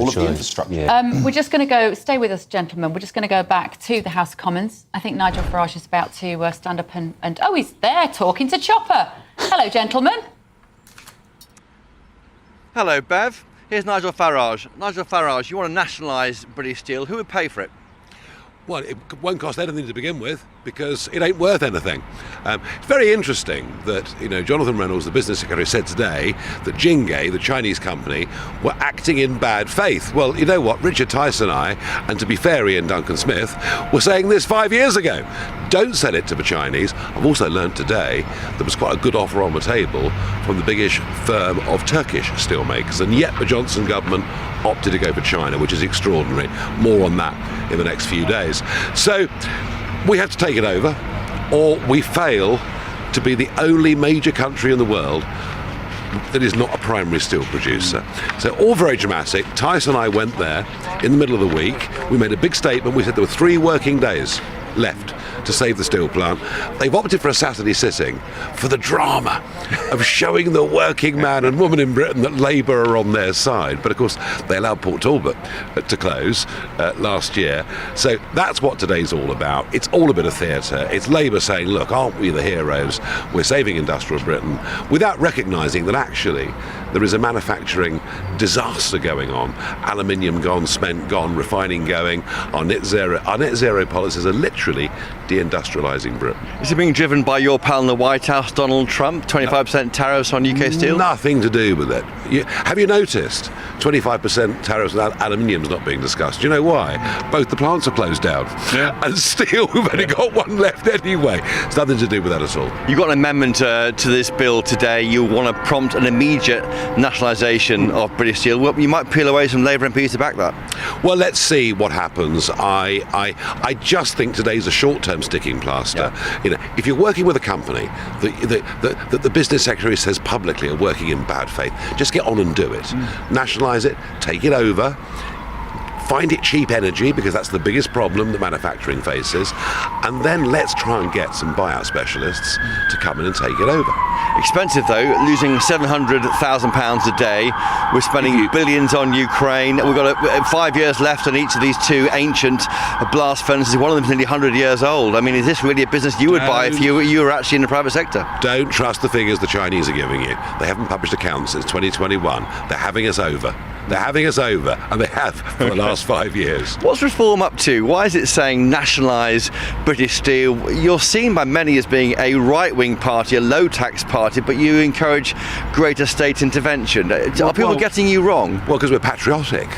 all of the infrastructure. Yeah. We're just going to stay with us, gentlemen. We're just going to go back to the House of Commons. I think Nigel Farage is about to stand up and he's there talking to Chopper. Hello, gentlemen. Hello, Bev. Here's Nigel Farage. Nigel Farage, you want to nationalise British Steel. Who would pay for it? Well, it won't cost anything to begin with because it ain't worth anything. It's very interesting that, Jonathan Reynolds, the business secretary, said today that Jinghe, the Chinese company, were acting in bad faith. Well, you know what? Richard Tice and I, and to be fair, Ian Duncan Smith, were saying this 5 years ago. Don't sell it to the Chinese. I've also learned today there was quite a good offer on the table from the biggish firm of Turkish steelmakers, and yet the Johnson government opted to go for China, which is extraordinary. More on that in the next few days. So we have to take it over, or we fail to be the only major country in the world that is not a primary steel producer. So all very dramatic. Tice and I went there in the middle of the week. We made a big statement. We said there were 3 working days left to save the steel plant. They've opted for a Saturday sitting for the drama of showing the working man and woman in Britain that Labour are on their side. But of course, they allowed Port Talbot to close last year. So that's what today's all about. It's all a bit of theatre. It's Labour saying, look, aren't we the heroes? We're saving industrial Britain, without recognising that actually there is a manufacturing disaster going on. Aluminium gone, cement gone, refining going. Our net zero policies are literally deindustrialising Britain. Is it being driven by your pal in the White House, Donald Trump? 25% tariffs on UK steel? Nothing to do with it. Have you noticed 25% tariffs on aluminium's not being discussed? Do you know why? Both the plants are closed down. Yeah. And steel, we've only got one left anyway. It's nothing to do with that at all. You've got an amendment to this bill today. You want to prompt an immediate nationalisation of British steel. Well, you might peel away some Labour MPs to back that. Well, let's see what happens. I just think today's a short-term sticking plaster. Yeah. If you're working with a company that the business secretary says publicly are working in bad faith, just get on and do it. Nationalise it, take it over. Find it cheap energy, because that's the biggest problem that manufacturing faces, and then let's try and get some buyout specialists to come in and take it over. Expensive though, losing £700,000 a day. We're spending billions on Ukraine. We've got 5 years left on each of these 2 ancient blast furnaces. One of them is nearly 100 years old. I mean, is this really a business you would buy if you were actually in the private sector? Don't trust the figures the Chinese are giving you. They haven't published accounts since 2021. They're having us over. They're having us over, and they have for the last 5 years. What's Reform up to? Why is it saying nationalise British Steel? You're seen by many as being a right-wing party, a low-tax party, but you encourage greater state intervention. Are people getting you wrong? Well, because we're patriotic.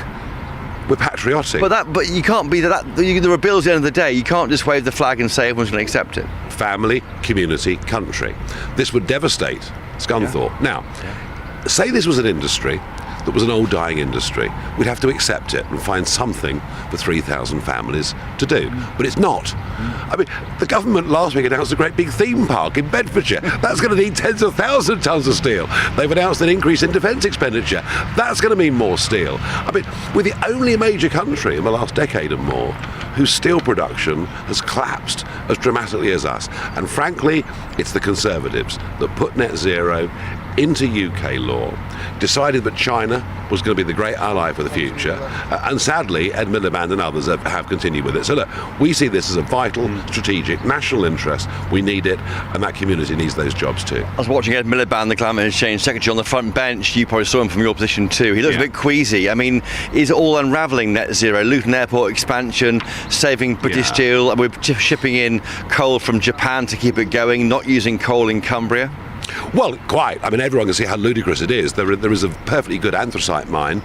We're patriotic. But you can't be that. There are bills at the end of the day. You can't just wave the flag and say everyone's going to accept it. Family, community, country. This would devastate Scunthorpe. Now, say this was an industry that was an old dying industry, we'd have to accept it and find something for 3,000 families to do. But it's not. I mean, the government last week announced a great big theme park in Bedfordshire. That's going to need tens of thousands of tonnes of steel. They've announced an increase in defence expenditure. That's going to mean more steel. I mean, we're the only major country in the last decade and more whose steel production has collapsed as dramatically as us. And frankly, it's the Conservatives that put net zero into UK law, decided that China was going to be the great ally for the future, and sadly Ed Miliband and others have continued with it. So look, we see this as a vital, strategic, national interest. We need it, and that community needs those jobs too. I was watching Ed Miliband, the Climate Change Secretary, on the front bench. You probably saw him from your position too. He looks a bit queasy. I mean, is it all unravelling net zero? Luton Airport expansion, saving British steel. We're shipping in coal from Japan to keep it going, not using coal in Cumbria. Well, quite. I mean, everyone can see how ludicrous it is. There is a perfectly good anthracite mine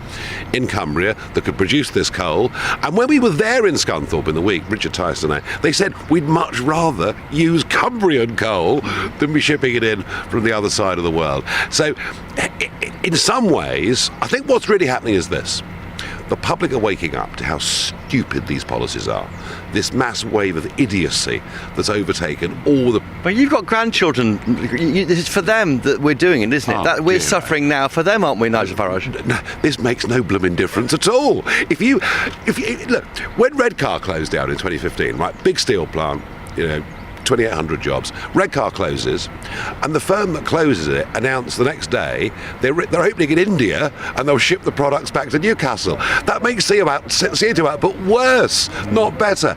in Cumbria that could produce this coal. And when we were there in Scunthorpe in the week, Richard Tice and I, they said we'd much rather use Cumbrian coal than be shipping it in from the other side of the world. So, in some ways, I think what's really happening is this. The public are waking up to how stupid these policies are. This mass wave of idiocy that's overtaken all the... But you've got grandchildren. This is for them that we're doing it, isn't it? We're suffering now for them, aren't we, Nigel Farage? No, this makes no blooming difference at all. If you look, when Redcar closed down in 2015, right, big steel plant, 2,800 jobs. Redcar closes, and the firm that closes it announced the next day they're opening in India and they'll ship the products back to Newcastle. That makes CO2 output worse, not better.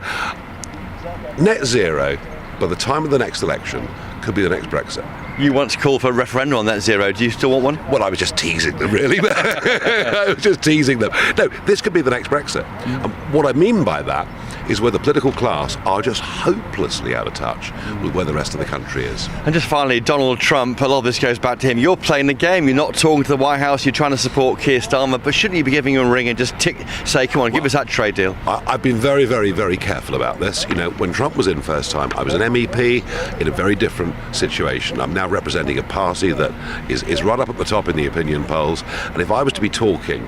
Net zero, by the time of the next election, could be the next Brexit. You once called for a referendum on net zero. Do you still want one? Well, I was just teasing them, really. I was just teasing them. No, this could be the next Brexit. And what I mean by that is where the political class are just hopelessly out of touch with where the rest of the country is. And just finally, Donald Trump, a lot of this goes back to him. You're playing the game. You're not talking to the White House. You're trying to support Keir Starmer. But shouldn't you be giving him a ring and just say, come on, give us that trade deal? I've been very, very, very careful about this. You know, when Trump was in first time, I was an MEP in a very different situation. I'm now representing a party that is right up at the top in the opinion polls. And if I was to be talking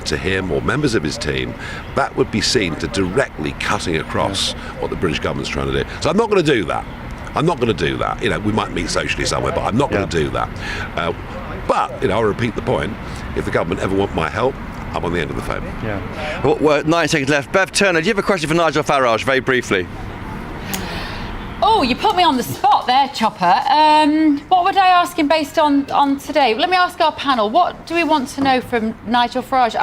to him or members of his team, that would be seen to directly cutting across what the British government's trying to do. So I'm not going to do that. I'm not going to do that. You know, we might meet socially somewhere, but I'm not going to do that. But, you know, I'll repeat the point. If the government ever want my help, I'm on the end of the phone. Yeah. Well, 9 seconds left. Bev Turner, do you have a question for Nigel Farage, very briefly? Oh, you put me on the spot there, Chopper. What would I ask him based on today? Let me ask our panel. What do we want to know from Nigel Farage?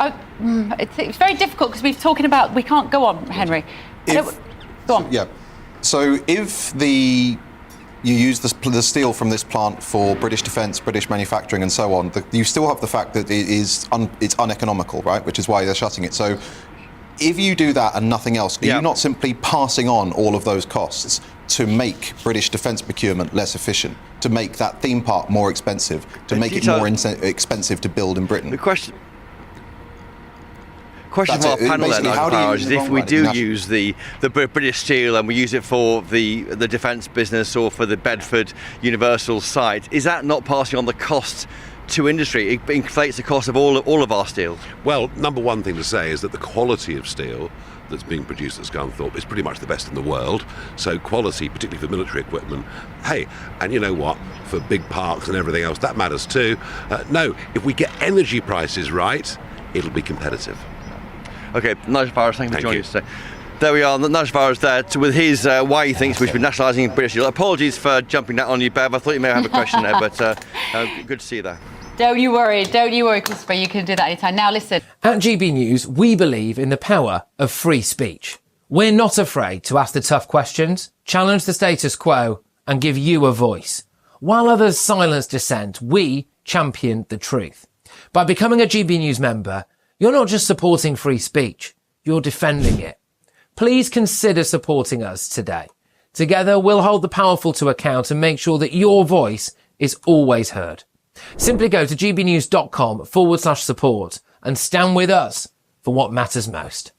It's very difficult because we're talking about... We can't go on, Henry. Go on. Yeah. So if you use the steel from this plant for British defence, British manufacturing and so on, you still have the fact that it's uneconomical, right? Which is why they're shutting it. So if you do that and nothing else, are you not simply passing on all of those costs to make British defence procurement less efficient, to make that theme park more expensive, to make it more expensive to build in Britain? The question for our panel then, Nigel Farage, is if we do use the British steel and we use it for the defence business or for the Bedford Universal site, is that not passing on the cost to industry? It inflates the cost of all of our steel. Well, number one thing to say is that the quality of steel that's being produced at Scunthorpe is pretty much the best in the world. So quality, particularly for military equipment, hey, and you know what, for big parks and everything else, that matters too. No, if we get energy prices right, it'll be competitive. Okay, Nigel Farage, thank you for joining us today. There we are, Nigel Farage there with his why he thinks we should be nationalising British steel. Apologies for jumping that on you, Bev. I thought you may have a question there, but good to see you there. Don't you worry, Christopher. You can do that anytime. Now listen. At GB News, we believe in the power of free speech. We're not afraid to ask the tough questions, challenge the status quo, and give you a voice. While others silence dissent, we champion the truth. By becoming a GB News member, you're not just supporting free speech, you're defending it. Please consider supporting us today. Together, we'll hold the powerful to account and make sure that your voice is always heard. Simply go to gbnews.com/support and stand with us for what matters most.